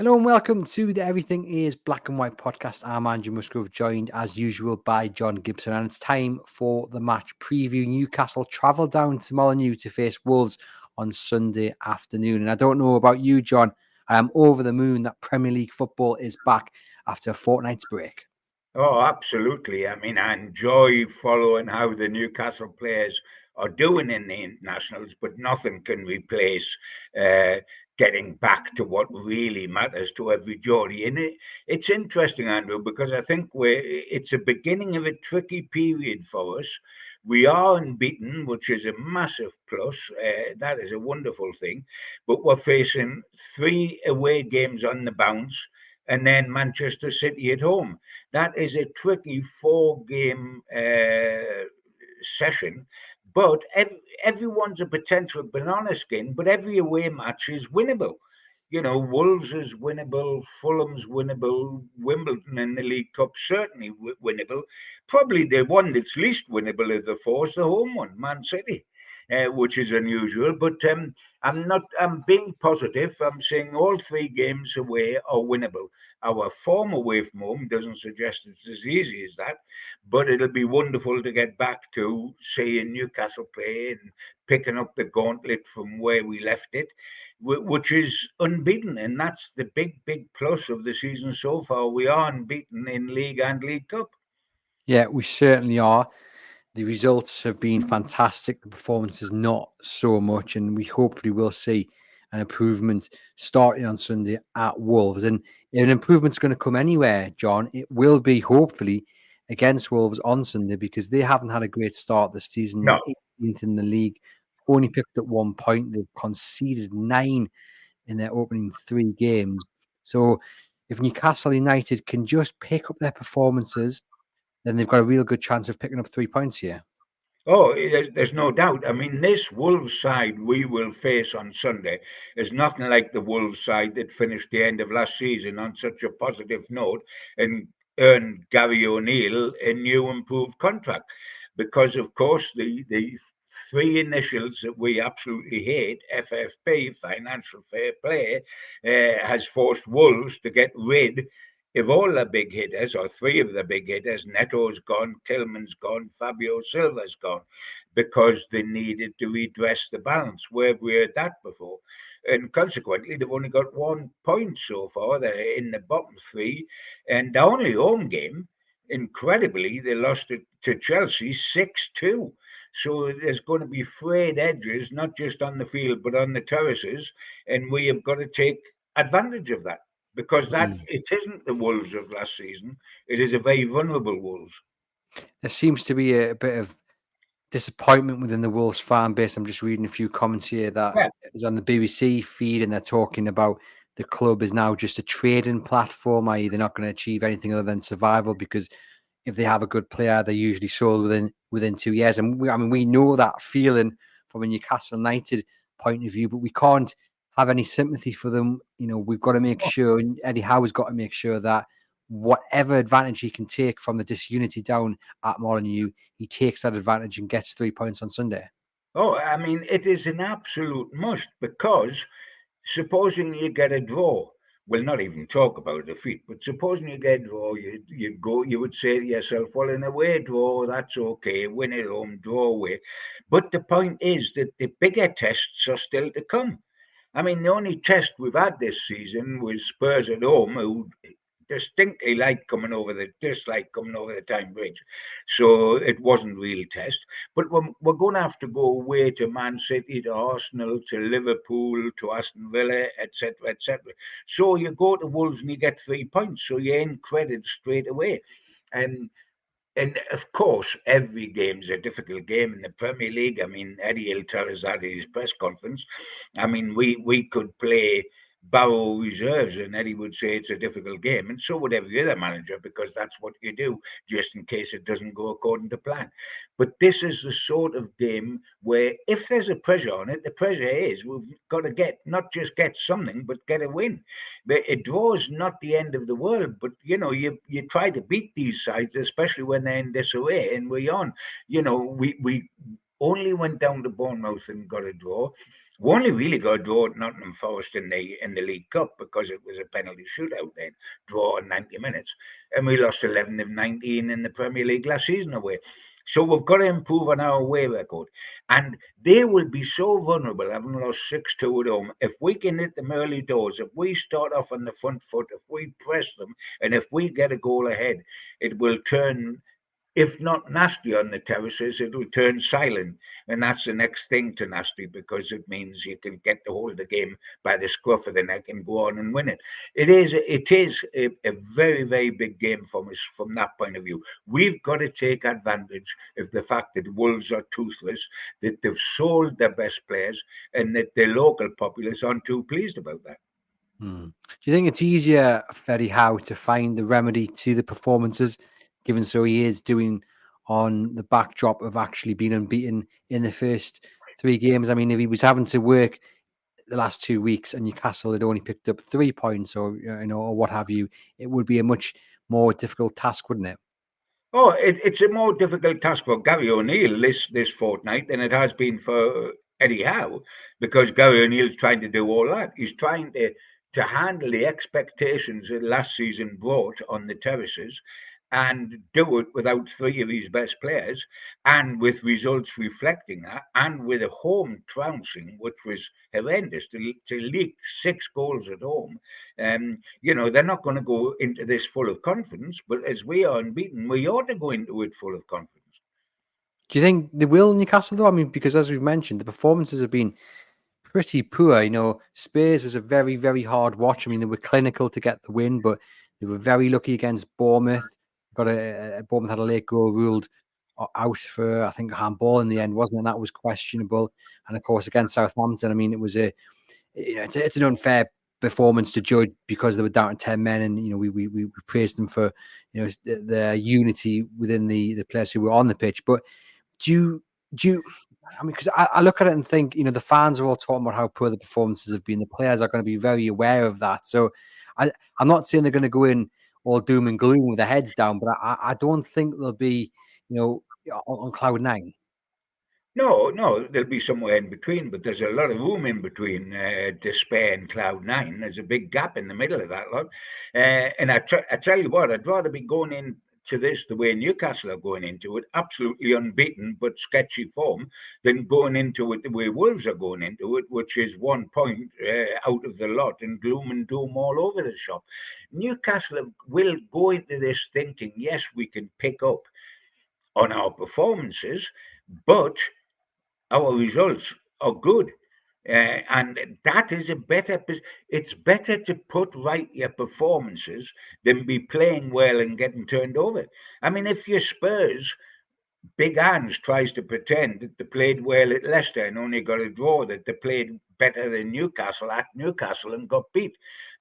Hello and welcome to the Everything is Black and White podcast. I'm Andrew Musgrove, joined as usual by John Gibson, and it's time for the match preview. Newcastle travel down to Molineux to face Wolves on Sunday afternoon. And I don't know about you, John, I am over the moon that Premier League football is back after a fortnight's break. Oh, absolutely. I mean, I enjoy following how the Newcastle players are doing in the internationals, but nothing can replace uh, getting back to what really matters to every Geordie. And it's interesting, Andrew, because I think it's a beginning of a tricky period for us. We are unbeaten, which is a massive plus. That is a wonderful thing. But we're facing 3 away games on the bounce and then Manchester City at home. That is a tricky 4 game session, but everyone's a potential banana skin, but every away match is winnable. You know, Wolves is winnable, Fulham's winnable, Wimbledon in the League Cup certainly winnable. Probably the one that's least winnable of the four is the home one, Man City, which is unusual. But I'm not. I'm being positive. I'm saying all 3 games away are winnable. Our form away from home doesn't suggest it's as easy as that, but it'll be wonderful to get back to, say, in Newcastle play and picking up the gauntlet from where we left it, which is unbeaten. And that's the big plus of the season so far. We are unbeaten in League and League Cup. Yeah, we certainly are. The results have been fantastic. The performance is not so much, and we hopefully will see an improvement starting on Sunday at Wolves. And if an improvement's going to come anywhere, John, it will be hopefully against Wolves on Sunday because they haven't had a great start this season. They're No. 18th in the league, only picked up 1 point. They've conceded 9 in their opening 3 games. So if Newcastle United can just pick up their performances, then they've got a real good chance of picking up 3 points here. Oh, there's no doubt. I mean, this Wolves side we will face on Sunday is nothing like the Wolves side that finished the end of last season on such a positive note and earned Gary O'Neill a new improved contract. Because, of course, the 3 initials that we absolutely hate, FFP, Financial Fair Play, has forced Wolves to get rid of all the big hitters, or 3 of the big hitters. Neto's gone, Tillman's gone, Fabio Silva's gone, because they needed to redress the balance where we had that before. And consequently, they've only got 1 point so far. They're in the bottom 3. And the only home game, incredibly, they lost it to Chelsea 6-2. So there's going to be frayed edges, not just on the field, but on the terraces. And we have got to take advantage of that because that Mm. it isn't the Wolves of last season. It is a very vulnerable Wolves. There seems to be a bit of disappointment within the Wolves fan base. I'm just reading a few comments here that Yeah. is on the BBC feed, and they're talking about the club is now just a trading platform, i.e., they're not going to achieve anything other than survival because if they have a good player, they're usually sold within 2 years. And we know that feeling from a Newcastle United point of view, but we can't have any sympathy for them. You know, we've got to make sure, and Eddie Howe has got to make sure that whatever advantage he can take from the disunity down at Molineux, he takes that advantage and gets 3 points on Sunday. Oh, I mean, it is an absolute must because supposing you get a draw, we'll not even talk about a defeat, but supposing you get a draw, you would say to yourself, well, in a way draw, that's okay, win at home, draw away. But the point is that the bigger tests are still to come. I mean, the only test we've had this season was Spurs at home, who distinctly dislike coming over the Tyne Bridge. So it wasn't real test. But we're going to have to go away to Man City, to Arsenal, to Liverpool, to Aston Villa, etc., etc. So you go to Wolves and you get 3 points. So you're in credit straight away. And and of course, every game is a difficult game in the Premier League. I mean, Eddie will tell us that at his press conference. I mean, we could play Barrow reserves, and Eddie would say it's a difficult game, and so would every other manager because that's what you do, just in case it doesn't go according to plan. But this is the sort of game where, if there's a pressure on it, the pressure is we've got to not just get something, but get a win. A draw is not the end of the world, but you try to beat these sides, especially when they're in disarray. And we're on. We only went down to Bournemouth and got a draw. We only really got a draw at Nottingham Forest in the League Cup because it was a penalty shootout then, draw in 90 minutes. And we lost 11 of 19 in the Premier League last season away. So we've got to improve on our away record. And they will be so vulnerable, having lost 6-2 at home. If we can hit them early doors, if we start off on the front foot, if we press them, and if we get a goal ahead, it will turn, if not nasty on the terraces, it'll turn silent. And that's the next thing to nasty, because it means you can get the hold of the game by the scruff of the neck and go on and win it. It is a very, very big game for us from that point of view. We've got to take advantage of the fact that Wolves are toothless, that they've sold their best players, and that the local populace aren't too pleased about that. Do you think it's easier for Eddie Howe to find the remedy to the performances, given so he is doing on the backdrop of actually being unbeaten in the first 3 games? I mean, if he was having to work the last 2 weeks and Newcastle had only picked up 3 points or or what have you, it would be a much more difficult task, wouldn't it? Oh, it's a more difficult task for Gary O'Neill this fortnight than it has been for Eddie Howe, because Gary O'Neill's trying to do all that. He's trying to handle the expectations that last season brought on the terraces and do it without 3 of his best players, and with results reflecting that, and with a home trouncing, which was horrendous, to leak 6 goals at home. They're not going to go into this full of confidence, but as we are unbeaten, we ought to go into it full of confidence. Do you think they will, Newcastle, though? I mean, because as we've mentioned, the performances have been pretty poor. Spurs was a very, very hard watch. I mean, they were clinical to get the win, but they were very lucky against Bournemouth. Bournemouth had a late goal ruled out for, I think, handball in the end, wasn't it? And that was questionable. And of course, against Southampton, I mean, it's an unfair performance to judge because they were down to 10 men, and we praised them for their unity within the players who were on the pitch. But do you? I mean, because I look at it and think, the fans are all talking about how poor the performances have been. The players are going to be very aware of that. So I'm not saying they're going to go in all doom and gloom with their heads down, but I don't think they'll be, on cloud nine. No, there'll be somewhere in between, but there's a lot of room in between despair and cloud nine. There's a big gap in the middle of that lot. And I tell you what, I'd rather be going into this the way Newcastle are going into it, absolutely unbeaten but sketchy form, than going into it the way Wolves are going into it, which is 1 point out of the lot and gloom and doom all over the shop. Newcastle will go into this thinking, yes, we can pick up on our performances, but our results are good. And that is it's better to put right your performances than be playing well and getting turned over. I mean, if your Spurs, Big Hans tries to pretend that they played well at Leicester and only got a draw, that they played better than Newcastle at Newcastle and got beat.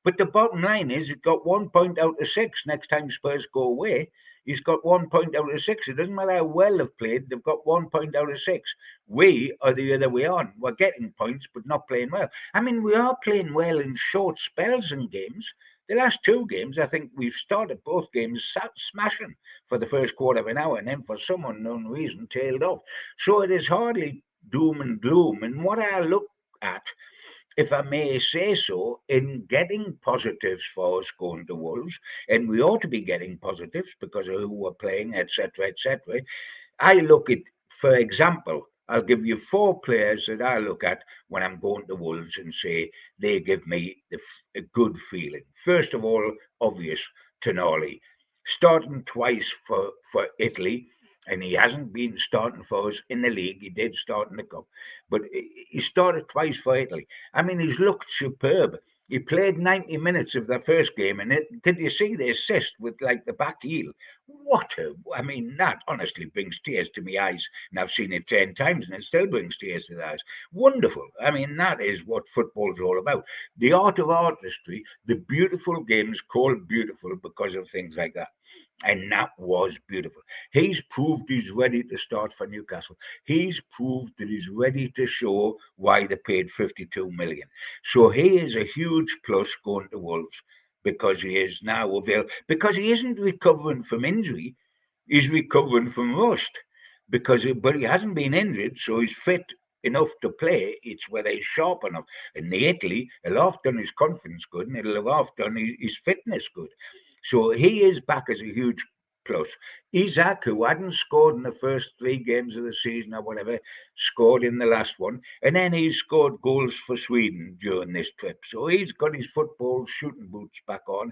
But the bottom line is, it got 1 point out of 6 next time Spurs go away. He's got 1 point out of 6. It doesn't matter how well they've played, they've got 1 point out of 6. We are the other way on. We're getting points, but not playing well. I mean, we are playing well in short spells in games. The last 2 games, I think we've started both games smashing for the first quarter of an hour, and then for some unknown reason tailed off. So it is hardly doom and gloom. And what I look at, if I may say so, in getting positives for us going to Wolves, and we ought to be getting positives because of who we're playing, etc., etc. I look at, for example, I'll give you 4 players that I look at when I'm going to Wolves and say they give me a good feeling. First of all, obvious, Tonali. Starting twice for Italy, and he hasn't been starting for us in the league. He did start in the cup, but he started twice for Italy. I mean, he's looked superb. He played 90 minutes of the first game, and did you see the assist with like the back heel? I mean, that honestly brings tears to my eyes. And I've seen it 10 times and it still brings tears to the eyes. Wonderful. I mean, that is what football's all about. The art of artistry, the beautiful games called beautiful because of things like that. And that was beautiful. He's proved he's ready to start for Newcastle. He's proved that he's ready to show why they paid 52 million. So he is a huge plus going to Wolves, because he is now available. Because he isn't recovering from injury, he's recovering from rust. But he hasn't been injured, so he's fit enough to play. It's whether he's sharp enough. And the Italy, it'll have done his confidence good, and it'll have done his fitness good. So he is back as a huge plus. Isaac, who hadn't scored in the first 3 games of the season or whatever, scored in the last one. And then he scored goals for Sweden during this trip. So he's got his football shooting boots back on.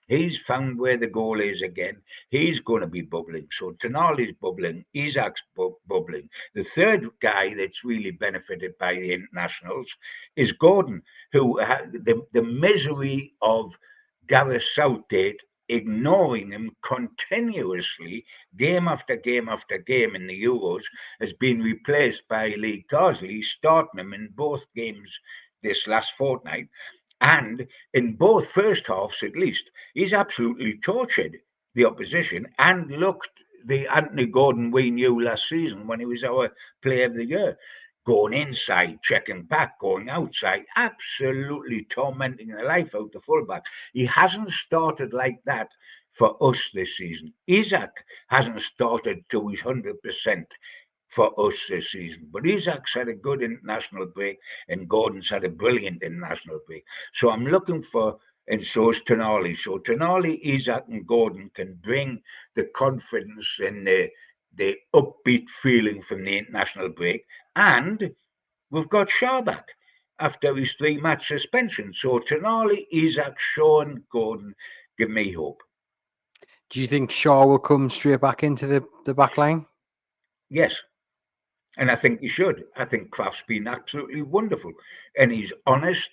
He's found where the goal is again. He's going to be bubbling. So Tonali's bubbling. Isaac's bubbling. The third guy that's really benefited by the internationals is Gordon, who had the misery of Gareth Southgate ignoring him continuously, game after game after game in the Euros, has been replaced by Lee Carsley, starting him in both games this last fortnight. And in both first halves, at least, he's absolutely tortured the opposition and looked the Anthony Gordon we knew last season when he was our player of the year. Going inside, checking back, going outside, absolutely tormenting the life out the fullback. He hasn't started like that for us this season. Isaac hasn't started to his 100% for us this season. But Isaac's had a good international break, and Gordon's had a brilliant international break. So I'm looking for, and so is Tonali. So Tonali, Isaac, and Gordon can bring the confidence and the upbeat feeling from the international break. And we've got Shaw back after his 3-match suspension. So Tonali, Isaac, Shaw, and Gordon give me hope. Do you think Shaw will come straight back into the back line? Yes. And I think he should. I think Kraft's been absolutely wonderful, and he's honest.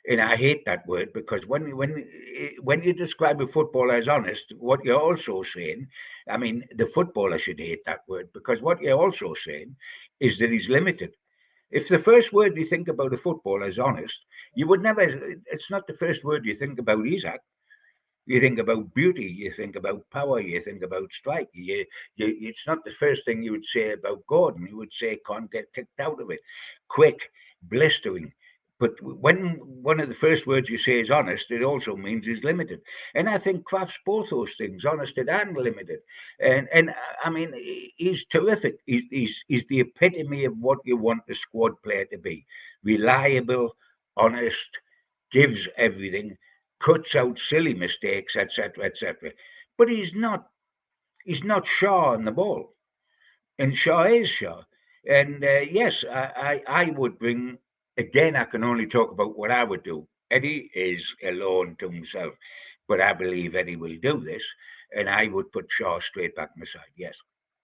And I hate that word because when you describe a footballer as honest, what you're also saying, I mean, the footballer should hate that word because what you're also saying is that he's limited. If the first word you think about a footballer is honest, you would never. It's not the first word you think about Isaac. You think about beauty, you think about power, you think about strike. It's not the first thing you would say about Gordon. You would say can't get kicked out of it, quick, blistering. But when one of the first words you say is honest, it also means he's limited. And I think Kraft's both those things, honest and limited. And I mean, he's terrific. He's the epitome of what you want a squad player to be: reliable, honest, gives everything, cuts out silly mistakes, etc., etc. But he's not Shaw on the ball, and Shaw is Shaw. And yes, I would bring again. I can only talk about what I would do. Eddie is alone to himself, but I believe Eddie will do this, and I would put Shaw straight back on the side. Yes.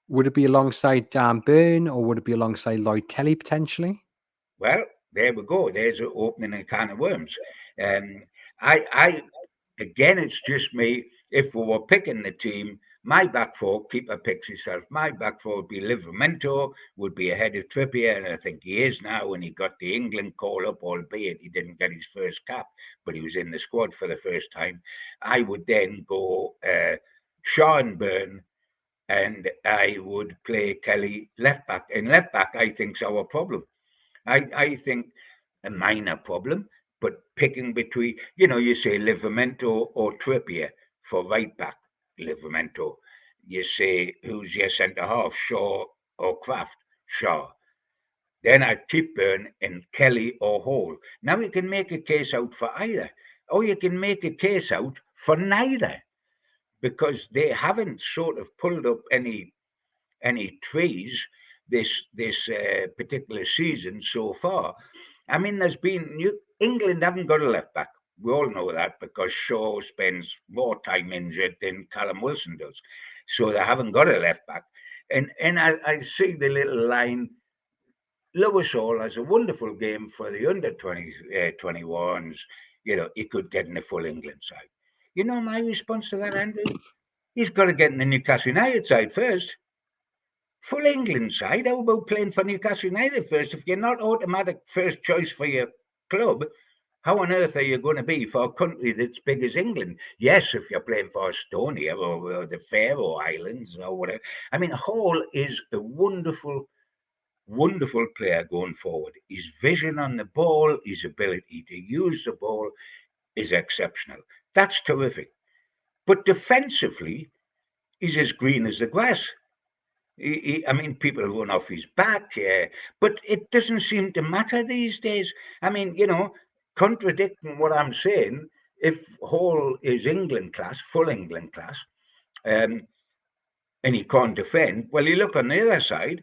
Would it be alongside Dan Burn or would it be alongside Lloyd Kelly potentially? Well, there we go. There's opening a can of worms. I again, it's just me. If we were picking the team, my back four, keeper picks himself. My back four would be Livramento, would be ahead of Trippier, and I think he is now. When he got the England call up, albeit he didn't get his first cap, but he was in the squad for the first time. I would then go Shaw and Byrne, and I would play Kelly left back. And left back, I think, is our problem. I think a minor problem, but picking between, you say Livramento or Trippier for right back, Livramento. You say, who's your centre half, Shaw or Kraft? Shaw. Then I'd keep Byrne and Kelly or Hall. Now you can make a case out for either, or you can make a case out for neither, because they haven't sort of pulled up any trees this particular season so far. I mean, England haven't got a left back. We all know that because Shaw spends more time injured than Callum Wilson does, so they haven't got a left back. And I see the little line. Lewis Hall has a wonderful game for the under 21s. He could get in the full England side. You know my response to that, Andrew? He's got to get in the Newcastle United side first. Full England side. How about playing for Newcastle United first? If you're not automatic first choice for your club, how on earth are you going to be for a country that's big as England? Yes, if you're playing for Estonia or the Faroe Islands or whatever. I mean, Hall is a wonderful, wonderful player going forward. His vision on the ball, his ability to use the ball is exceptional. That's terrific. But defensively, he's as green as the grass. I mean, people run off his back, but it doesn't seem to matter these days. I mean, contradicting what I'm saying, if Hall is England class, full England class, um, and he can't defend, well, you look on the other side,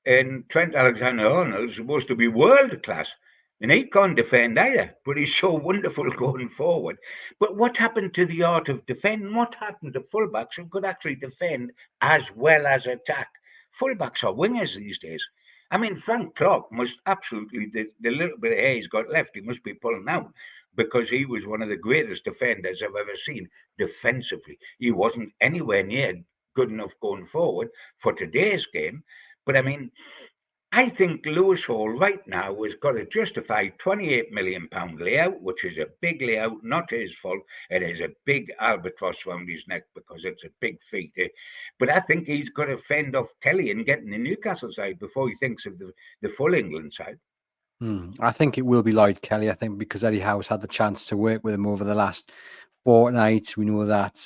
and Trent Alexander-Arnold's supposed to be world class, and he can't defend either, but he's so wonderful going forward. But what happened to the art of defending? What happened to fullbacks who could actually defend as well as attack? Fullbacks are wingers these days. I mean, Frank Clark must absolutely, the little bit of hair he's got left, he must be pulling out because he was one of the greatest defenders I've ever seen defensively. He wasn't anywhere near good enough going forward for today's game. But I mean, I think Lewis Hall right now has got to justify £28 million layout, which is a big layout, not his fault. It is a big albatross around his neck because it's a big feat. But I think he's got to fend off Kelly and get in the Newcastle side before he thinks of the full England side. I think it will be Lloyd Kelly. I think because Eddie Howe's had the chance to work with him over the last fortnight. We know that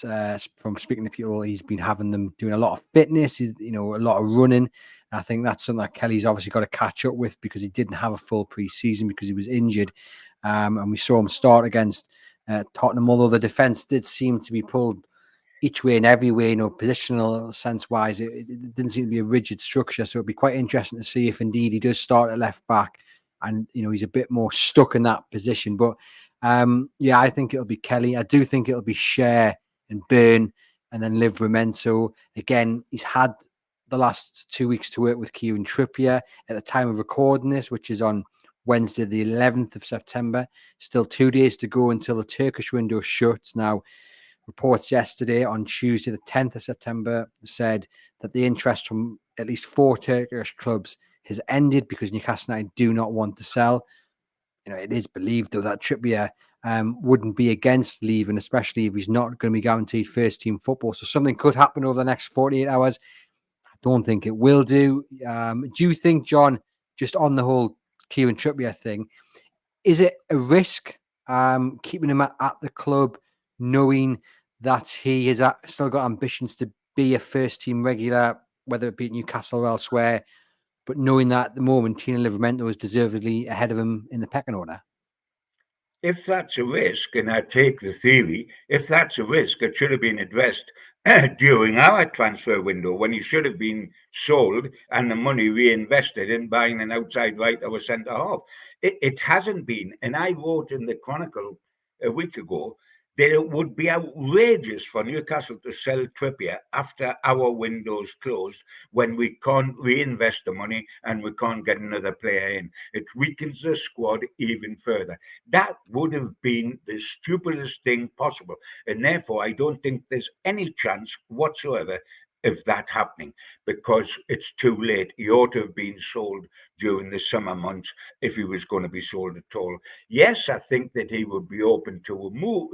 from speaking to people, he's been having them doing a lot of fitness, a lot of running. I think that's something that Kelly's obviously got to catch up with because he didn't have a full pre-season because he was injured. And we saw him start against Tottenham, although the defence did seem to be pulled each way and every way, positional sense-wise. It didn't seem to be a rigid structure. So it'd be quite interesting to see if indeed he does start at left back and, he's a bit more stuck in that position. But I think it'll be Kelly. I do think it'll be Cher and Byrne and then Livramento. Again, he's had the last 2 weeks to work with Kieran Trippier at the time of recording this, which is on Wednesday, the 11th of September. Still 2 days to go until the Turkish window shuts. Now, reports yesterday on Tuesday, the 10th of September, said that the interest from at least 4 Turkish clubs has ended because Newcastle United do not want to sell. It is believed, though, that Trippier wouldn't be against leaving, especially if he's not going to be guaranteed first-team football. So something could happen over the next 48 hours. I don't think it will do. Do you think, John, just on the whole Kieran Trippier thing, is it a risk keeping him at the club, knowing that he has still got ambitions to be a first-team regular, whether it be at Newcastle or elsewhere, but knowing that at the moment Tino Livramento is deservedly ahead of him in the pecking order? If that's a risk, and I take the theory, if that's a risk, it should have been addressed during our transfer window when he should have been sold and the money reinvested in buying an outside right or a centre half. It hasn't been. And I wrote in the Chronicle a week ago that it would be outrageous for Newcastle to sell Trippier after our window's closed when we can't reinvest the money and we can't get another player in. It weakens the squad even further. That would have been the stupidest thing possible. And therefore, I don't think there's any chance whatsoever of that happening because it's too late. He ought to have been sold during the summer months if he was going to be sold at all. Yes, I think that he would be open to a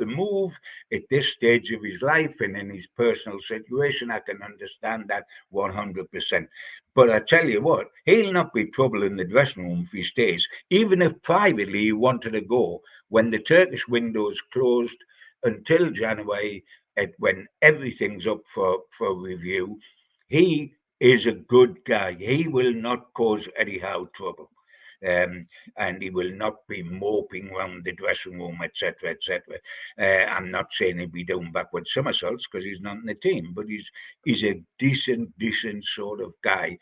move at this stage of his life and in his personal situation. I can understand that 100%. But I tell you what, he'll not be trouble in the dressing room if he stays, even if privately he wanted to go when the Turkish window's closed until January, when everything's up for review. He is a good guy. He will not cause Eddie Howe trouble. And he will not be moping around the dressing room, etc., etc. I'm not saying he'll be doing backward somersaults because he's not in the team, but he's a decent sort of guy.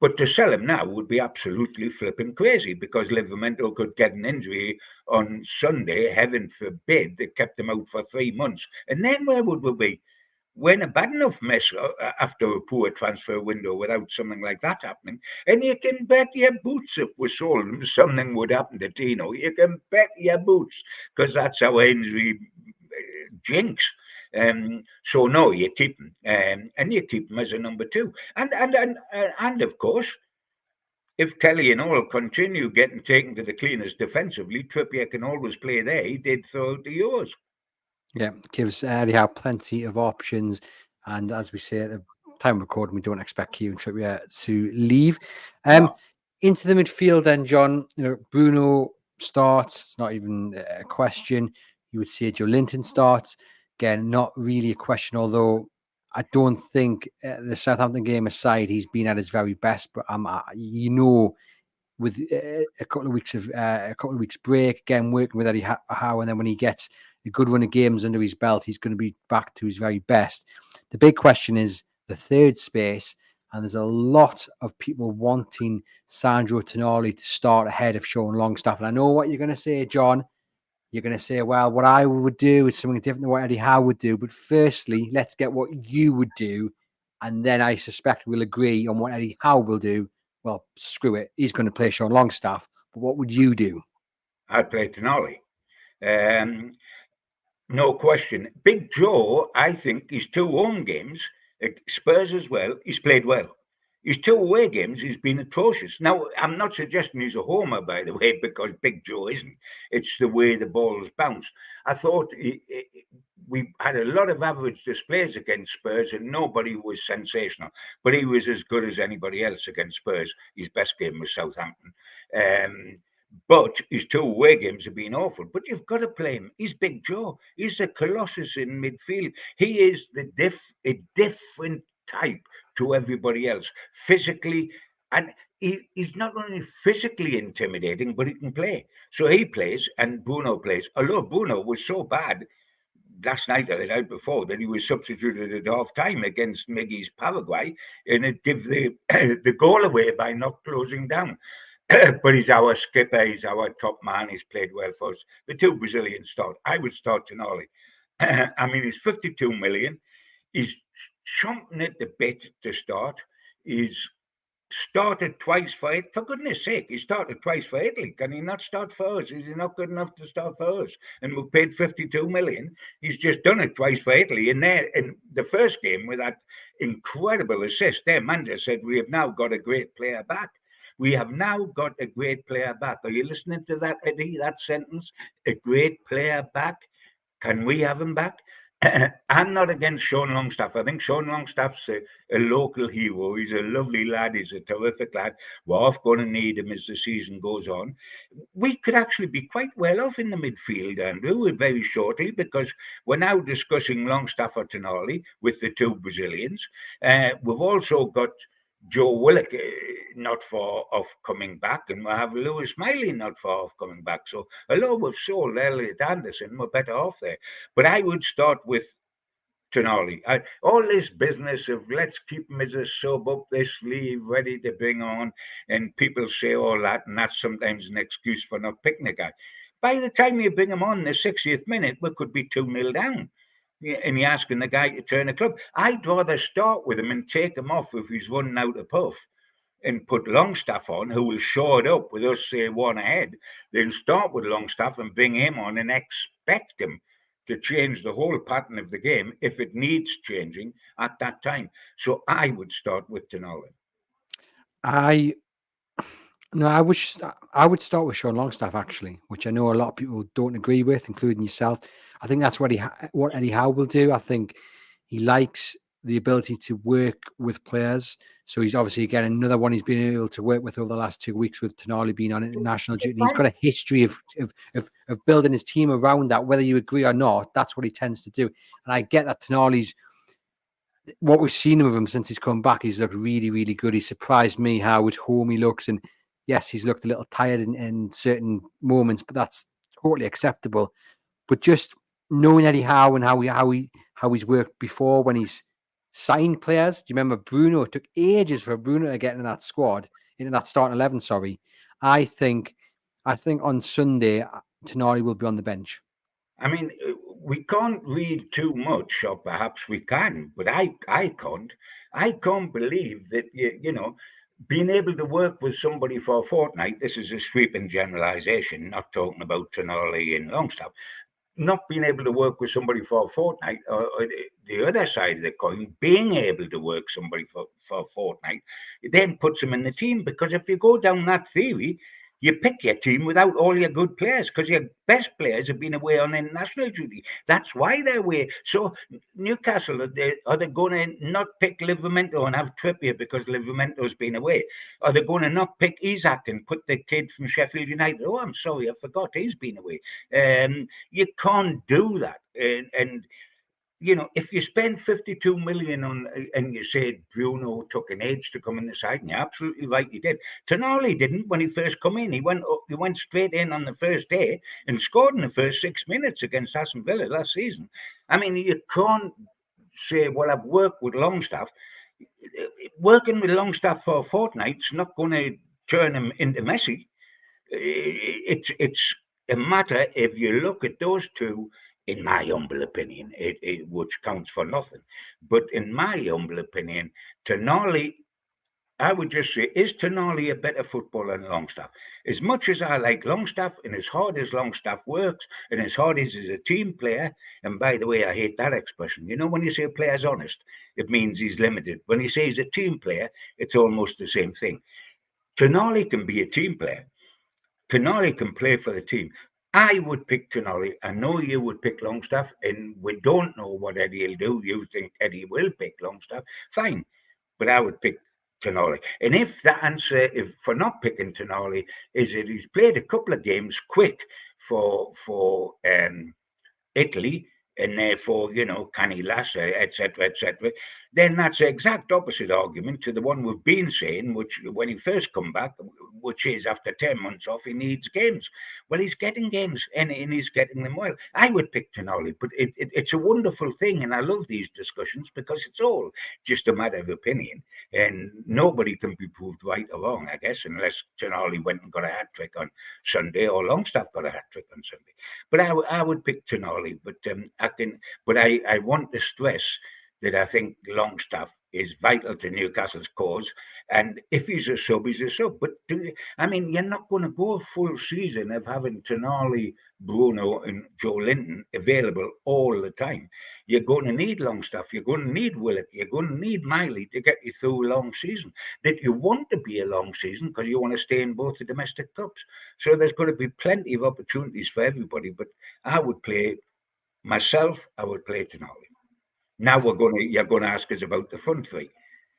But to sell him now would be absolutely flipping crazy because Livramento could get an injury on Sunday, heaven forbid, that kept him out for 3 months. And then where would we be? We're in a bad enough mess after a poor transfer window without something like that happening. And you can bet your boots if we sold him, something would happen to Tino. You can bet your boots because that's our injury jinx. So no, you keep him, and you keep him as a number 2. And of course, if Kelly and all continue getting taken to the cleaners defensively, Trippier can always play there. He did throughout the Euros. Yeah, gives Eddie Howe plenty of options. And as we say at the time of recording, we don't expect Kieran Trippier to leave. No. Into the midfield then, John, Bruno starts. It's not even a question. You would say Joe Linton starts. Again, not really a question, although I don't think the Southampton game aside, he's been at his very best. But with a couple of weeks break, again working with Eddie Howe, and then when he gets a good run of games under his belt, he's going to be back to his very best. The big question is the third space, and there's a lot of people wanting Sandro Tonali to start ahead of Sean Longstaff. And I know what you're going to say, John. You're going to say, well, what I would do is something different than what Eddie Howe would do. But firstly, let's get what you would do. And then I suspect we'll agree on what Eddie Howe will do. Well, screw it. He's going to play Sean Longstaff. But what would you do? I'd play Tonali. No question. Big Joe, I think his 2 home games, Spurs as well, he's played well. His 2 away games, he's been atrocious. Now, I'm not suggesting he's a homer, by the way, because Big Joe isn't. It's the way the ball's bounced. I thought we had a lot of average displays against Spurs and nobody was sensational. But he was as good as anybody else against Spurs. His best game was Southampton. But his 2 away games have been awful. But you've got to play him. He's Big Joe. He's a colossus in midfield. He is a different type to everybody else physically, and he's not only physically intimidating, but he can play. So he plays, and Bruno plays. Although Bruno was so bad last night or the night before that he was substituted at half time against Miggy's Paraguay, and it gave the the goal away by not closing down. But he's our skipper, he's our top man, he's played well for us. The 2 Brazilians start. I would start Tonali. I mean, he's 52 million. He's chomping at the bit to start. He's started twice for it. For goodness sake, he started twice for Italy. Can he not start for us? Is he not good enough to start for us? And we've paid 52 million. He's just done it twice for Italy. And there, in the first game with that incredible assist, their manager said, "We have now got a great player back. We have now got a great player back." Are you listening to that, Eddie? That sentence? A great player back? Can we have him back? I'm not against Sean Longstaff. I think Sean Longstaff's a local hero. He's a lovely lad. He's a terrific lad. We're off going to need him as the season goes on. We could actually be quite well off in the midfield, Andrew, very shortly, because we're now discussing Longstaff or Tonali with the 2 Brazilians. We've also got Joe Willock not far off coming back, and we'll have Lewis Miley not far off coming back. So, although we've sold Elliot Anderson, we're better off there. But I would start with Tonali. All this business of let's keep him as a sub up their sleeve, ready to bring on, and people say all that, and that's sometimes an excuse for not picking a guy. By the time you bring him on the 60th minute, we could be 2-0 down. And you're asking the guy to turn a club. I'd rather start with him and take him off if he's running out of puff and put Longstaff on, who will show it up with us, say, 1 ahead. Then start with Longstaff and bring him on and expect him to change the whole pattern of the game if it needs changing at that time. So I would start with Tonali. I would start with Sean Longstaff, actually, which I know a lot of people don't agree with, including yourself. I think that's what Eddie Howe will do. I think he likes the ability to work with players. So he's obviously, again, another one he's been able to work with over the last 2 weeks with Tonali being on international duty. He's got a history of building his team around that, whether you agree or not. That's what he tends to do. And I get that Tonali's, what we've seen of him since he's come back, he's looked really, really good. He surprised me how at home he looks. And yes, he's looked a little tired in certain moments, but that's totally acceptable. But just knowing Eddie Howe and how he's worked before when he's signed players. Do you remember Bruno? It took ages for Bruno to get into that squad, into that starting 11. Sorry, I think on Sunday Tonali will be on the bench. I mean, we can't read too much, or perhaps we can, but I can't. I can't believe that you know, being able to work with somebody for a fortnight. This is a sweeping generalisation, not talking about Tonali and Longstaff. Not being able to work with somebody for a fortnight, or the other side of the coin, being able to work somebody for a fortnight, it then puts them in the team. Because if you go down that theory, you pick your team without all your good players because your best players have been away on international duty. That's why they're away. So Newcastle, are they going to not pick Livramento and have Trippier because Livramento's been away? Are they going to not pick Isaac and put the kid from Sheffield United? Oh, I'm sorry, I forgot he's been away. You can't do that. And if you spend 52 million on, and you said Bruno took an age to come in the side, and you're absolutely right, he did. Tonali didn't when he first come in. He went straight in on the first day and scored in the first 6 minutes against Aston Villa last season. I mean, you can't say, well, I've worked with Longstaff. Working with Longstaff for a fortnight's not going to turn him into Messi. It's a matter, if you look at those two, in my humble opinion, which counts for nothing, but in my humble opinion, Tonali, I would just say, is Tonali a better footballer than Longstaff? As much as I like Longstaff, and as hard as Longstaff works, and as hard as he's a team player, and by the way, I hate that expression. When you say a player's honest, it means he's limited. When you say he's a team player, it's almost the same thing. Tonali can be a team player. Tonali can play for the team. I would pick Tonali. I know you would pick Longstaff, and we don't know what Eddie will do. You think Eddie will pick Longstaff? Fine, but I would pick Tonali. And if the answer, if for not picking Tonali, is that he's played a couple of games quick for Italy, and therefore, can he last, etc., then that's the exact opposite argument to the one we've been saying, which when he first come back, which is after 10 months off, he needs games. Well, he's getting games, and he's getting them well. I would pick Tonali, but it's a wonderful thing, and I love these discussions because it's all just a matter of opinion, and nobody can be proved right or wrong, I guess, unless Tonali went and got a hat-trick on Sunday, or Longstaff got a hat-trick on Sunday. But I would pick Tonali, but I want to stress that I think Longstaff is vital to Newcastle's cause. And if he's a sub, he's a sub. But you're not going to go a full season of having Tonali, Bruno, and Joe Linton available all the time. You're going to need Longstaff. You're going to need Willock. You're going to need Miley to get you through a long season. That you want to be a long season because you want to stay in both the domestic cups. So there's going to be plenty of opportunities for everybody. But I would play Tonali. Now you're going to ask us about the front three.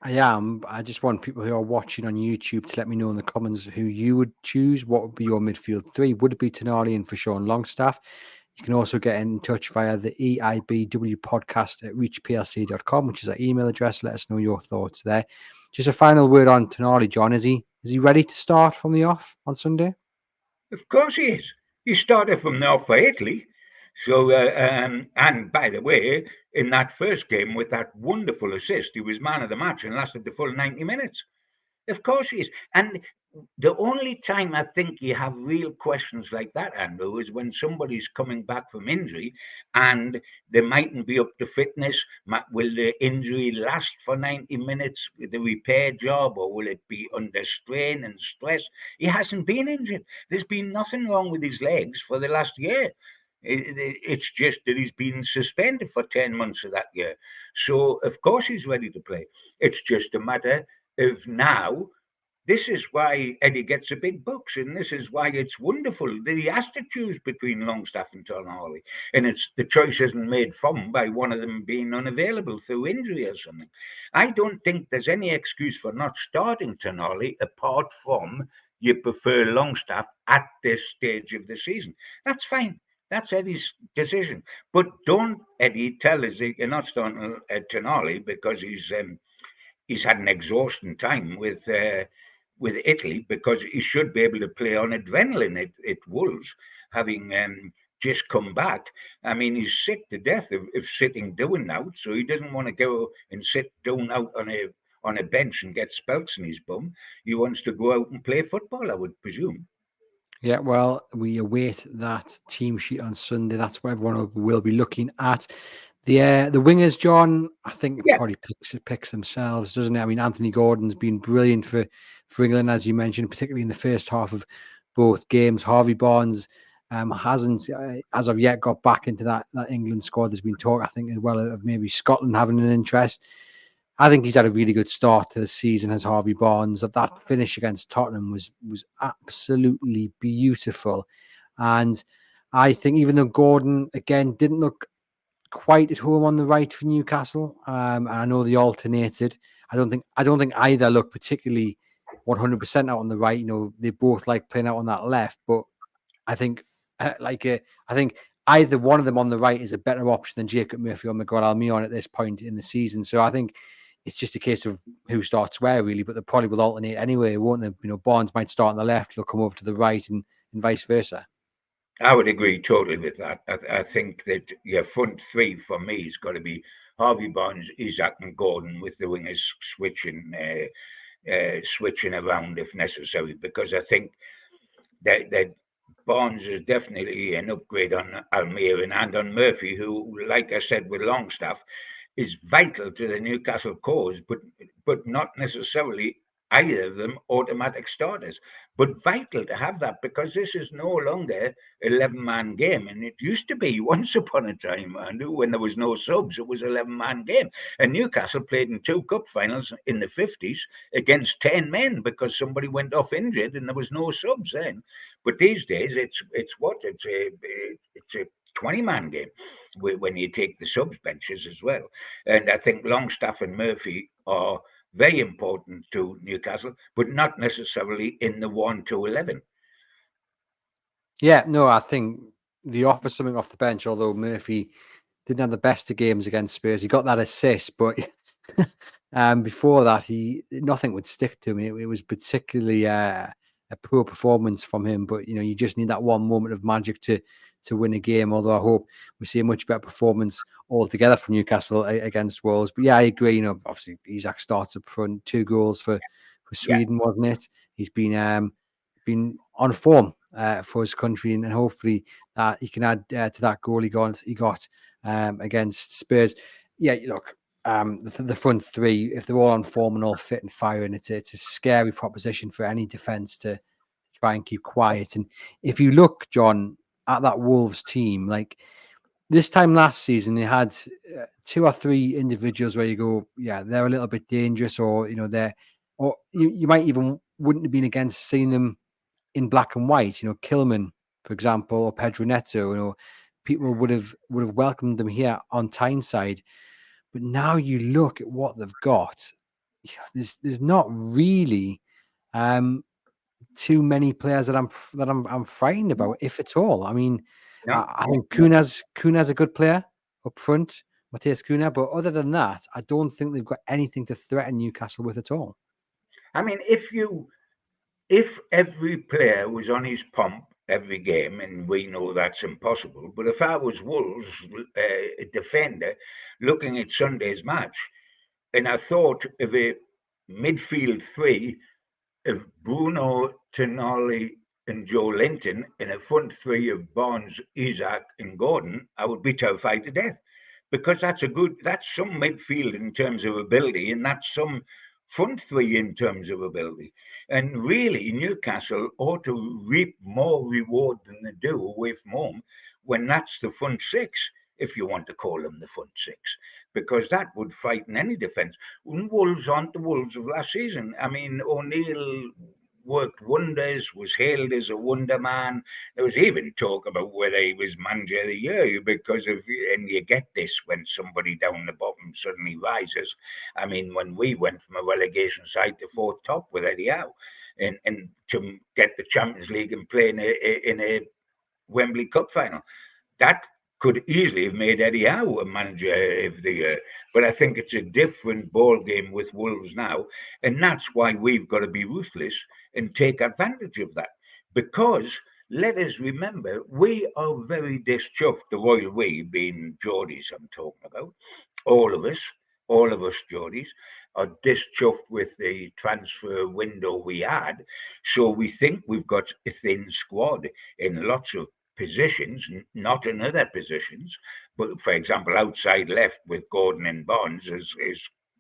I am. I just want people who are watching on YouTube to let me know in the comments who you would choose. What would be your midfield three? Would it be Tonali and for Sean Longstaff? You can also get in touch via the EIBW podcast at reachplc.com, which is our email address. Let us know your thoughts there. Just a final word on Tonali, John. Is he ready to start from the off on Sunday? Of course he is. He started from the off for Italy. So, and by the way, in that first game with that wonderful assist, he was man of the match and lasted the full 90 minutes. Of course he is. And the only time I think you have real questions like that, Andrew, is when somebody's coming back from injury and they mightn't be up to fitness. Will the injury last for 90 minutes with the repair job, or will it be under strain and stress? He hasn't been injured. There's been nothing wrong with his legs for the last year. It's just that he's been suspended for 10 months of that year. So, of course, he's ready to play. It's just a matter of now. This is why Eddie gets the big bucks, and this is why it's wonderful that he has to choose between Longstaff and Tonali. And it's the choice isn't made from by one of them being unavailable through injury or something. I don't think there's any excuse for not starting Tonali apart from you prefer Longstaff at this stage of the season. That's fine. That's Eddie's decision. But don't, Eddie, tell us that you're not starting Tonali because he's had an exhausting time with Italy, because he should be able to play on adrenaline at Wolves, having just come back. I mean, he's sick to death of sitting down out, so he doesn't want to go and sit down out on a bench and get spelks in his bum. He wants to go out and play football, I would presume. Yeah, well, we await that team sheet on Sunday. That's what everyone will be looking at. The wingers, John, I think it probably picks themselves, doesn't it? I mean, Anthony Gordon's been brilliant for England, as you mentioned, particularly in the first half of both games. Harvey Barnes hasn't, as of yet, got back into that England squad. There's been talk, I think, as well, of maybe Scotland having an interest. I think he's had a really good start to the season as Harvey Barnes. That finish against Tottenham was absolutely beautiful. And I think even though Gordon, again, didn't look quite at home on the right for Newcastle, and I know they alternated, I don't think either look particularly 100% out on the right. They both like playing out on that left, but I think I think either one of them on the right is a better option than Jacob Murphy or Miguel Almiron at this point in the season. So I think it's just a case of who starts where, really, but they probably will alternate anyway, won't they? You know, Barnes might start on the left, he'll come over to the right, and vice versa. I would agree totally with that. I think that your front three for me has got to be Harvey Barnes, Isaac, and Gordon, with the wingers switching around if necessary, because I think that Barnes is definitely an upgrade on Almiron and on Murphy, who, like I said, with Longstaff, is vital to the Newcastle cause, but not necessarily either of them automatic starters, but vital to have that, because this is no longer 11-man game, and it used to be once upon a time, Andrew, when there was no subs, it was 11-man game, and Newcastle played in 2 cup finals in the 50s against 10 men because somebody went off injured and there was no subs then. But these days it's a 20-man game when you take the subs benches as well. And I think Longstaff and Murphy are very important to Newcastle, but not necessarily in the 1 to 11. Yeah, no, I think they offer something off the bench, although Murphy didn't have the best of games against Spurs. He got that assist, but before that, nothing would stick to him. It was particularly a poor performance from him. But you know, you just need that one moment of magic to win a game. Although I hope we see a much better performance altogether from Newcastle against Wolves. But yeah, I agree. You know, obviously Isaac starts up front, 2 goals for Sweden, wasn't it? He's been on form for his country, and hopefully that he can add to that goal he got against Spurs. Yeah, look, the front three, if they're all on form and all fit and firing, it's a scary proposition for any defence to try and keep quiet. And if you look, John, at that Wolves team, like this time last season, they had 2 or 3 individuals where you go, yeah, they're a little bit dangerous, or you know, or you might even wouldn't have been against seeing them in black and white. You know, Kilman, for example, or Pedro Neto. You know, people would have welcomed them here on Tyneside. But now you look at what they've got. There's not really too many players that I'm frightened about, if at all. I mean, I think Kuna's a good player up front, Matthias Cunha. But other than that, I don't think they've got anything to threaten Newcastle with at all. I mean, if every player was on his pump every game, and we know that's impossible, but if I was Wolves defender looking at Sunday's match, and I thought of a midfield 3 of Bruno, Tonali, and Joe Linton, and a front 3 of Barnes, Isaac, and Gordon, I would be terrified to death, because that's some midfield in terms of ability, and that's some front 3 in terms of ability. And really, Newcastle ought to reap more reward than they do away from home when that's the front 6, if you want to call them the front 6, because that would frighten any defence. Wolves aren't the Wolves of last season. I mean, O'Neill worked wonders, was hailed as a wonder man. There was even talk about whether he was manager of the year because of, and you get this when somebody down the bottom suddenly rises. I mean, when we went from a relegation side to 4th top with Eddie Howe, and to get the Champions League and play in a Wembley Cup final, that could easily have made Eddie Howe a manager of the year. But I think it's a different ball game with Wolves now, and that's why we've got to be ruthless and take advantage of that. Because let us remember, we are very dischuffed, the royal we being Geordies I'm talking about, all of us Geordies, are dischuffed with the transfer window we had. So we think we've got a thin squad in lots of positions, not in other positions. But for example, outside left with Gordon and Barnes is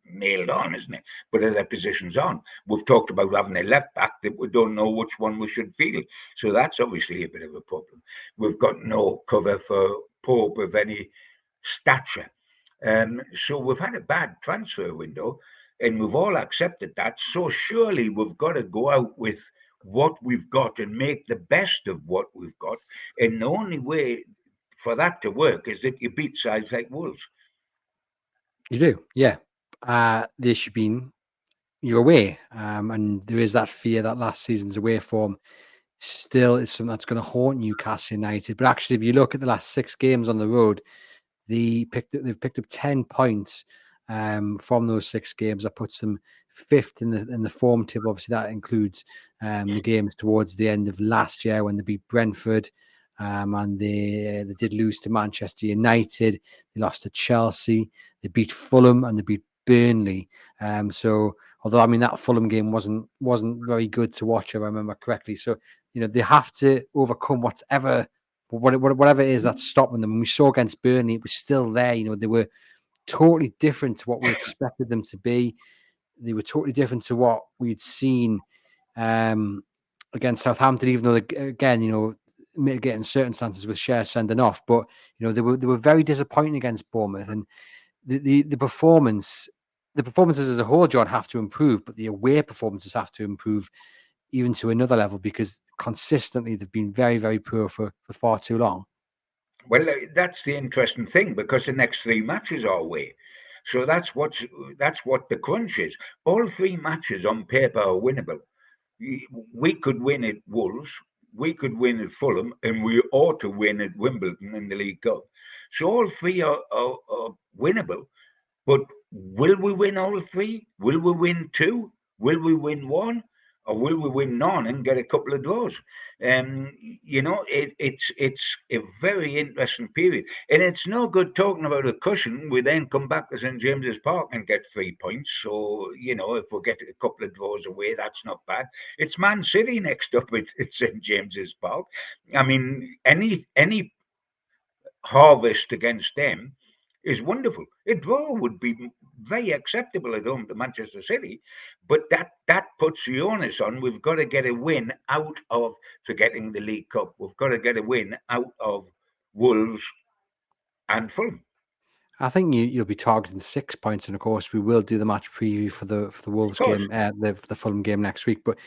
nailed on, isn't it? But other positions on. We've talked about having a left back that we don't know which one we should field. So that's obviously a bit of a problem. We've got no cover for Pope of any stature. So we've had a bad transfer window, and we've all accepted that. So surely we've got to go out with what we've got and make the best of what we've got. And the only way for that to work is that you beat sides like Wolves. You do, yeah. The issue being you're away, and there is that fear that last season's away form still is something that's going to haunt Newcastle United. But actually, if you look at the last 6 games on the road, they've picked up 10 points from those 6 games. That puts them 5th in the form table. Obviously, that includes the games towards the end of last year when they beat Brentford, and they did lose to Manchester United. They lost to Chelsea. They beat Fulham and they beat Burnley. So although I mean that Fulham game wasn't very good to watch, if I remember correctly. So they have to overcome whatever it is that's stopping them. And we saw against Burnley, it was still there. They were totally different to what we expected them to be. They were totally different to what we'd seen against Southampton, even though, again, mitigating circumstances with Cher sending off. But, they were very disappointing against Bournemouth. And the performances as a whole, John, have to improve, but the away performances have to improve even to another level, because consistently they've been very, very poor for far too long. Well, that's the interesting thing, because the next 3 matches are away. So that's what the crunch is. All 3 matches on paper are winnable. We could win at Wolves, we could win at Fulham, and we ought to win at Wimbledon in the League Cup. So all 3 are winnable. But will we win all 3? Will we win 2? Will we win 1? Or will we win none and get a couple of draws? It's a very interesting period. And it's no good talking about a cushion. We then come back to St. James's Park and get 3 points. So, if we get a couple of draws away, that's not bad. It's Man City next up at St. James's Park. I mean, any harvest against them is wonderful. A draw would be very acceptable at home to Manchester City, but that puts the onus on. We've got to get a win out of forgetting the League Cup. We've got to get a win out of Wolves and Fulham. I think you'll be targeting 6 points, and of course we will do the match preview for the Wolves game, the Fulham game next week. But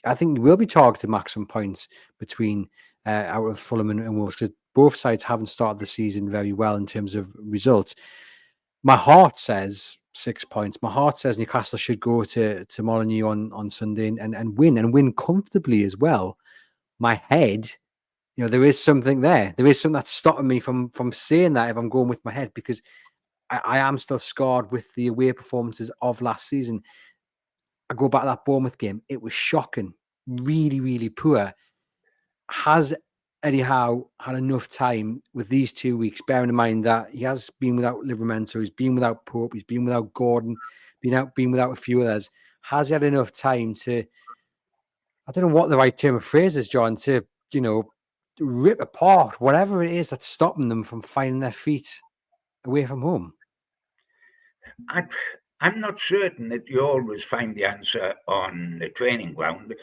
I think you will be targeting maximum points between out of Fulham and Wolves, because both sides haven't started the season very well in terms of results. My heart says 6 points. My heart says Newcastle should go to Molineux on Sunday and win comfortably as well. My head, there is something there. There is something that's stopping me from saying that if I'm going with my head, because I am still scarred with the away performances of last season. I go back to that Bournemouth game. It was shocking. Really, really poor. Has Eddie Howe had enough time with these 2 weeks, bearing in mind that he has been without Livramento, he's been without Pope, he's been without Gordon, been without a few others. Has he had enough time to, I don't know what the right term of phrase is, John, to, rip apart whatever it is that's stopping them from finding their feet away from home? I'm not certain that you always find the answer on the training ground.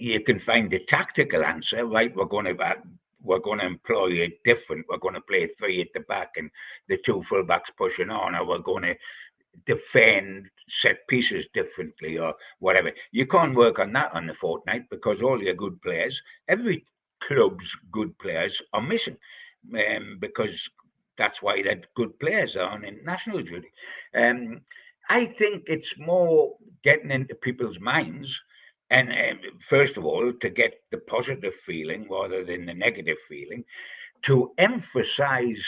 You can find the tactical answer, right? We're going to employ it different. We're going to play 3 at the back and the 2 fullbacks pushing on, or we're going to defend set pieces differently, or whatever. You can't work on that on the fortnight, because all your good players, every club's good players, are missing, because that's why that good players are on international duty. I think it's more getting into people's minds, and first of all, to get the positive feeling rather than the negative feeling, to emphasize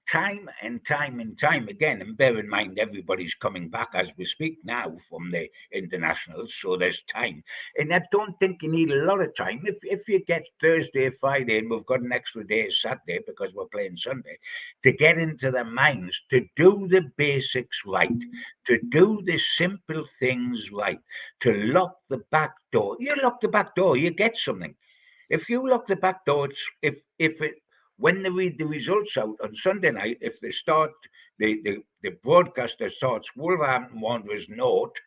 time and time again, and bear in mind everybody's coming back as we speak now from the internationals, so there's time. And I don't think you need a lot of time. If you get Thursday, Friday, and we've got an extra day Saturday because we're playing Sunday, to get into their minds, to do the basics right, to do the simple things right, to lock the back door. You lock the back door, you get something. If you lock the back door, when they read the results out on Sunday night, if they start, the broadcaster starts Wolverhampton Wanderers naught,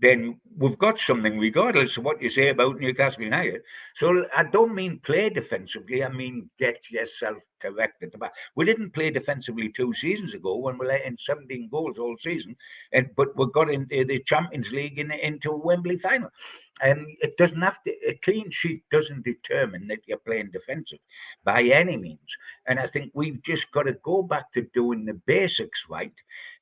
then we've got something regardless of what you say about Newcastle United. So I don't mean play defensively. I mean get yourself correct at the back. We didn't play defensively 2 seasons ago when we let in 17 goals all season, but we got into the Champions League into a Wembley final. And it doesn't have to, a clean sheet doesn't determine that you're playing defensive by any means. And I think we've just got to go back to doing the basics right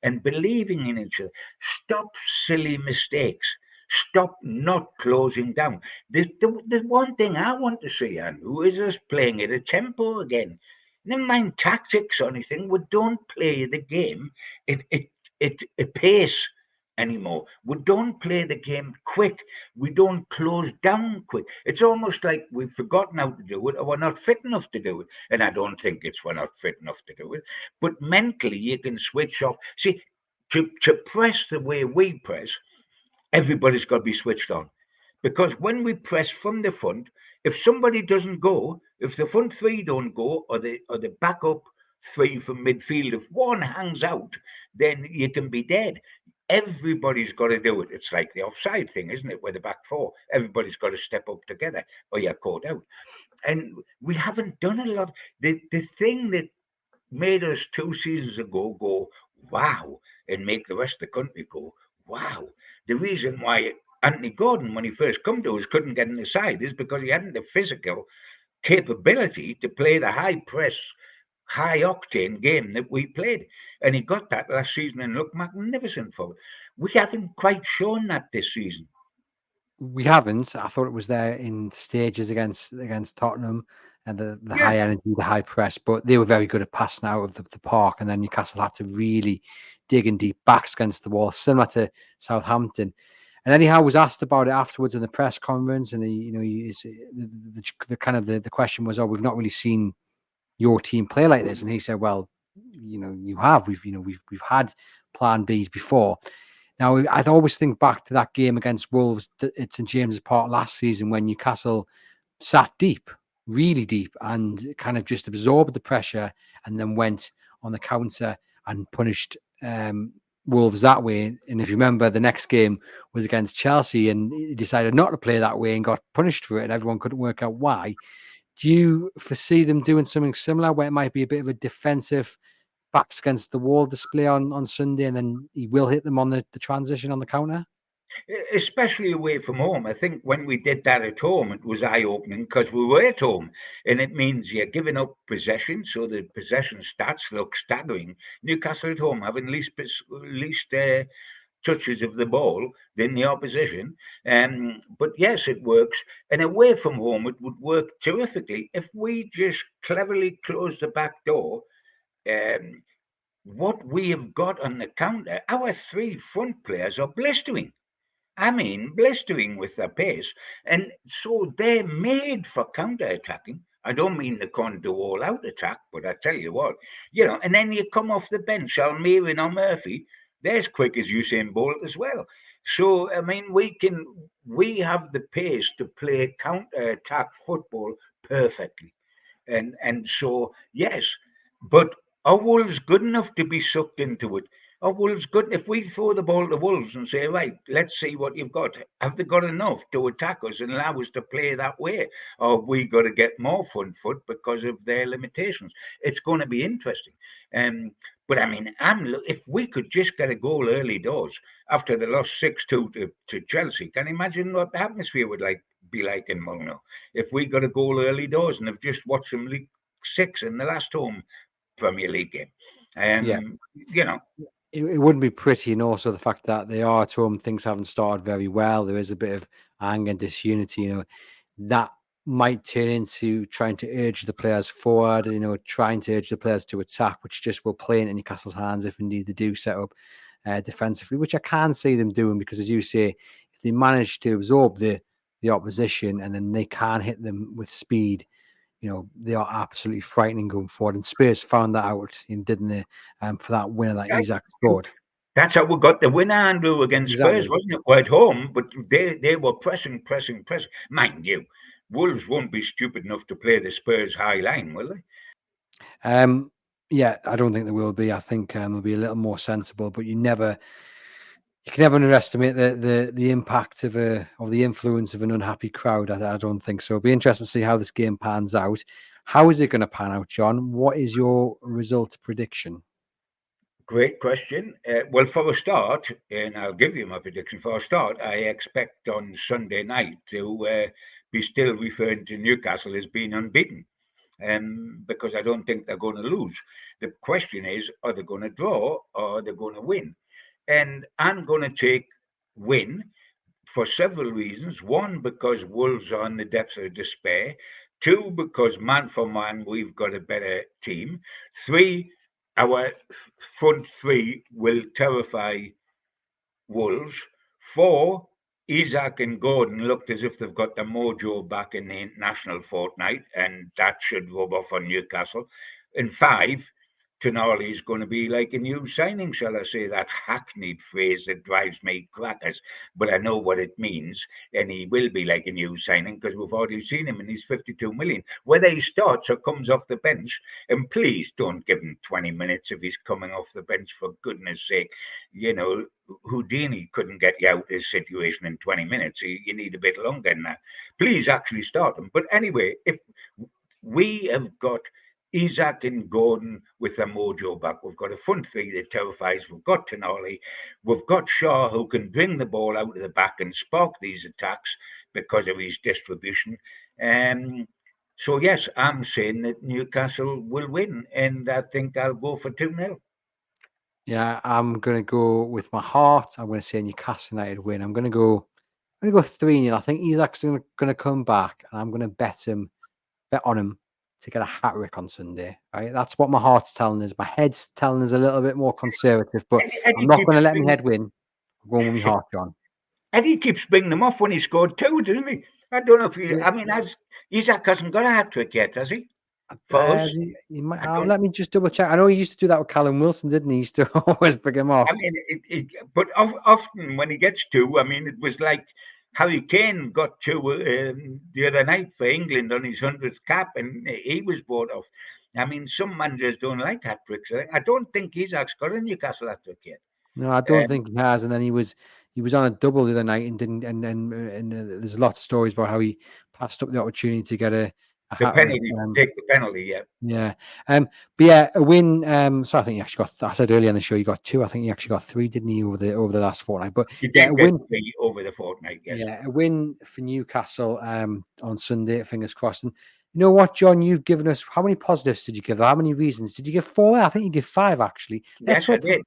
and believing in each other. Stop silly mistakes. Stop not closing down. The one thing I want to see, Andrew, is us playing at a tempo again. Never mind tactics or anything. We don't play the game at a pace anymore. We don't play the game quick. We don't close down quick. It's almost like we've forgotten how to do it, or we're not fit enough to do it. And I don't think it's we're not fit enough to do it. But mentally, you can switch off. See, to press the way we press, everybody's got to be switched on. Because when we press from the front, if somebody doesn't go, if the front three don't go, or the backup three from midfield, if one hangs out, then you can be dead. Everybody's got to do it. It's like the offside thing, isn't it? With the back four, everybody's got to step up together, or you're caught out. And we haven't done a lot. The thing that made us 2 seasons ago go wow, and make the rest of the country go wow. The reason why Anthony Gordon, when he first come to us, couldn't get in the side is because he hadn't the physical capability to play the high press, high octane game that we played. And he got that last season and looked magnificent for it. We haven't quite shown that this season. We haven't. I thought it was there in stages against Tottenham and the high energy, the high press, but they were very good at passing out of the park. And then Newcastle had to really dig in deep, backs against the wall, similar to Southampton. And Eddie Howe was asked about it afterwards in the press conference, and the kind of the question was, "Oh, we've not really seen your team play like this," and he said, "Well, you have. We've had Plan Bs before." Now, I'd always think back to that game against Wolves at St James's Park last season when Newcastle sat deep, really deep, and kind of just absorbed the pressure and then went on the counter and punished Wolves that way. And if you remember, the next game was against Chelsea and he decided not to play that way and got punished for it, and everyone couldn't work out why. Do you foresee them doing something similar where it might be a bit of a defensive backs against the wall display on Sunday, and then he will hit them on the transition on the counter? Especially away from home. I think when we did that at home, it was eye-opening because we were at home, and it means you're giving up possession, so the possession stats look staggering. Newcastle at home having least touches of the ball than the opposition. But yes, it works. And away from home, it would work terrifically if we just cleverly close the back door. Um, what we have got on the counter, our three front players are blistering. I mean, blistering with their pace. And so they're made for counter-attacking. I don't mean they can't do all-out attack, but I tell you what, and then you come off the bench, Almiron or Murphy, they're as quick as Usain Bolt as well. So, I mean, we have the pace to play counter-attack football perfectly. And so, yes, but are Wolves good enough to be sucked into it? Are Wolves good? If we throw the ball to Wolves and say, right, let's see what you've got, have they got enough to attack us and allow us to play that way? Or have we got to get more front foot because of their limitations? It's going to be interesting. But I mean, if we could just get a goal early doors after they lost 6-2 to Chelsea, can you imagine what the atmosphere would be like in Mono? If we got a goal early doors and have just watched them leak 6 in the last home Premier League game. Yeah. It wouldn't be pretty, and also the fact that they are at home, things haven't started very well. There is a bit of anger and disunity, that might turn into trying to urge the players forward, trying to urge the players to attack, which just will play into Newcastle's hands if indeed they do set up defensively, which I can see them doing, because as you say, if they manage to absorb the opposition and then they can hit them with speed, they are absolutely frightening going forward. And Spurs found that out, didn't they? For that winner that Isak scored. That's how we got the winner, Andrew, against Spurs, wasn't it? We're at home, but they were pressing. Mind you, Wolves won't be stupid enough to play the Spurs high line, will they? Yeah, I don't think they will be. I think they'll be a little more sensible, but you can never underestimate the impact of the influence of an unhappy crowd. I don't think so. It'll be interesting to see how this game pans out. How is it going to pan out, John? What is your result prediction? Great question. Well, for a start, and I'll give you my prediction. For a start, I expect on Sunday night to be still referring to Newcastle as being unbeaten, because I don't think they're going to lose. The question is, are they going to draw or are they going to win? And I'm going to take win for several reasons. One, because Wolves are in the depths of despair. Two, because man for man, we've got a better team. Three, our front three will terrify Wolves. Four, Isaac and Gordon looked as if they've got the mojo back in the international fortnight, and that should rub off on Newcastle. And five, Tonali is going to be like a new signing, shall I say, that hackneyed phrase that drives me crackers, but I know what it means, and he will be like a new signing because we've already seen him and he's 52 million. Whether he starts or comes off the bench, and please don't give him 20 minutes if he's coming off the bench, for goodness sake. You know, Houdini couldn't get you out of this situation in 20 minutes. You need a bit longer than that. Please actually start him. But anyway, if we have got Isaac and Gordon with their mojo back, we've got a front three that terrifies. We've got Tonali. We've got Shaw, who can bring the ball out of the back and spark these attacks because of his distribution. So, yes, I'm saying that Newcastle will win, and I think I'll go for 2-0. Yeah, I'm going to go with my heart. I'm going to say Newcastle United win. I'm going to go 3-0. I think Isaac's going to come back, and I'm going to bet on him to get a hat trick on Sunday. Right, that's what my heart's telling us. My head's telling us a little bit more conservative, but I'm not going to let my head win. I'm going with my heart, John. Eddie keeps bringing them off when he scored 2, doesn't he? I don't know if he. I mean, Isaac hasn't got a hat trick yet, has he? For us, let me just double check. I know he used to do that with Callum Wilson, didn't he? He used to always bring him off. I mean, but often when he gets 2, I mean, it was like Harry Kane got 2 the other night for England on his 100th cap, and he was brought off. I mean, some managers don't like hat tricks. I don't think Isaac's got a Newcastle hat trick yet. No, I don't think he has. And then he was on a double the other night and didn't. And there's lots of stories about how he passed up the opportunity to get a hat penalty. Trick. Take the penalty, yeah. Yeah. But yeah, a win. So I think he actually got. I said earlier on the show he got 2. I think he actually got 3, didn't he, over the last fortnight? But he did get 3 over the fortnight. Yes. Yeah, a win for Newcastle on Sunday. Fingers crossed. And you know what, John? You've given us, how many positives did you give? How many reasons did you give? 4. I think you give 5 actually. Yes, I did.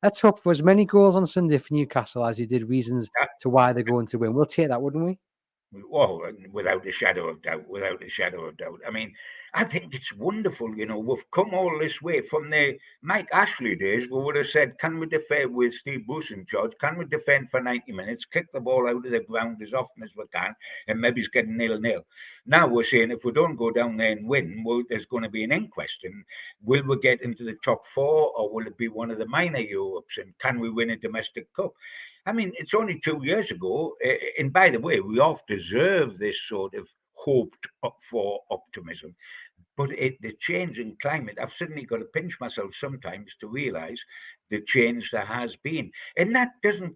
Let's hope for as many goals on Sunday for Newcastle as you did reasons to why they're going to win. We'll take that, wouldn't we? Oh, without a shadow of doubt. I mean, I think it's wonderful. You know, we've come all this way from the Mike Ashley days. We would have said, can we defend with Steve Bruce in charge? Can we defend for 90 minutes, kick the ball out of the ground as often as we can, and maybe it's getting 0-0. Now we're saying if we don't go down there and win, there's going to be an inquest. And will we get into the top 4, or will it be one of the minor Europes? And can we win a domestic cup? I mean, it's only 2 years ago. And by the way, we all deserve this sort of hoped for optimism. But the change in climate, I've suddenly got to pinch myself sometimes to realize the change there has been. And that doesn't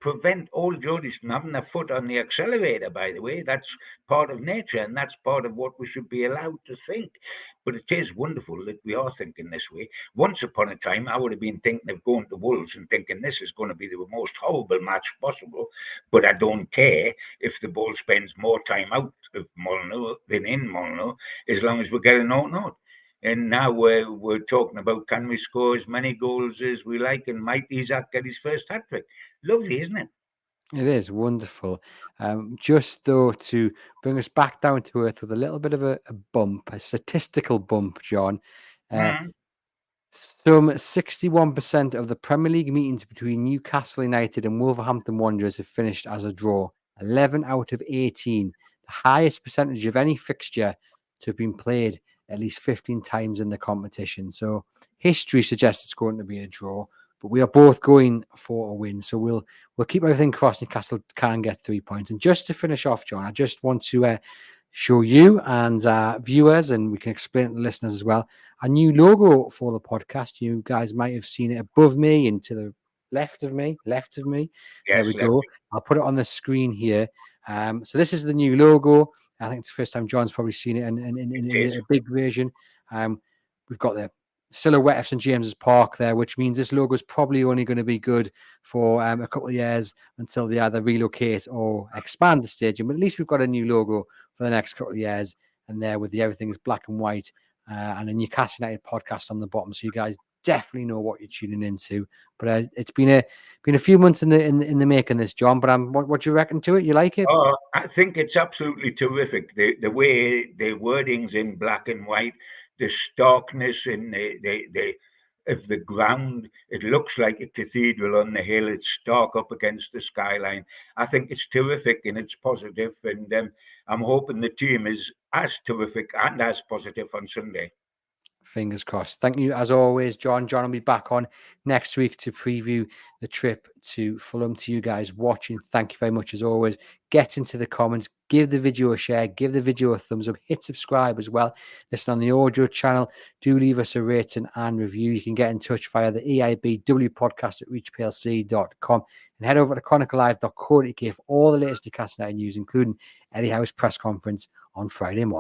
prevent old Geordies from having their foot on the accelerator, by the way. That's part of nature, and that's part of what we should be allowed to think. But it is wonderful that we are thinking this way. Once upon a time, I would have been thinking of going to Wolves and thinking this is going to be the most horrible match possible, but I don't care if the ball spends more time out of Molyneux than in Molyneux, as long as we get a 0-0. And now we're talking about, can we score as many goals as we like, and might Isaac get his first hat trick? Lovely, isn't it? It is wonderful. Just though to bring us back down to earth with a little bit of a bump, a statistical bump, John. Some 61% of the Premier League meetings between Newcastle United and Wolverhampton Wanderers have finished as a draw. 11 out of 18, the highest percentage of any fixture to have been played at least 15 times in the competition. So history suggests it's going to be a draw, but we are both going for a win. So we'll keep everything crossed. Newcastle can get 3 points. And just to finish off, John, I just want to show you and viewers, and we can explain it to the listeners as well, a new logo for the podcast. You guys might have seen it above me and to the left of me. Yes, there we go. I'll put it on the screen here. So this is the new logo. I think it's the first time John's probably seen it in a big version. We've got the silhouette of St James's Park there, which means this logo is probably only going to be good for a couple of years until they either relocate or expand the stadium. But at least we've got a new logo for the next couple of years, and there with everything is black and white, and a Newcastle United podcast on the bottom, so you guys definitely know what you're tuning into. But it's been a few months in the making, this, John. But what do you reckon to it? You like it? Oh, I think it's absolutely terrific. The way the wording's in black and white, the starkness in the of the ground. It looks like a cathedral on the hill. It's stark up against the skyline. I think it's terrific and it's positive, and I'm hoping the team is as terrific and as positive on Sunday. Fingers crossed. Thank you, as always, John. John will be back on next week to preview the trip to Fulham. To you guys watching, thank you very much, as always. Get into the comments, give the video a share, give the video a thumbs up, hit subscribe as well. Listen on the audio channel. Do leave us a rating and review. You can get in touch via the EIBW podcast at reachplc.com and head over to chroniclelive.co.uk for all the latest Newcastle United news, including Eddie Howe's press conference on Friday morning.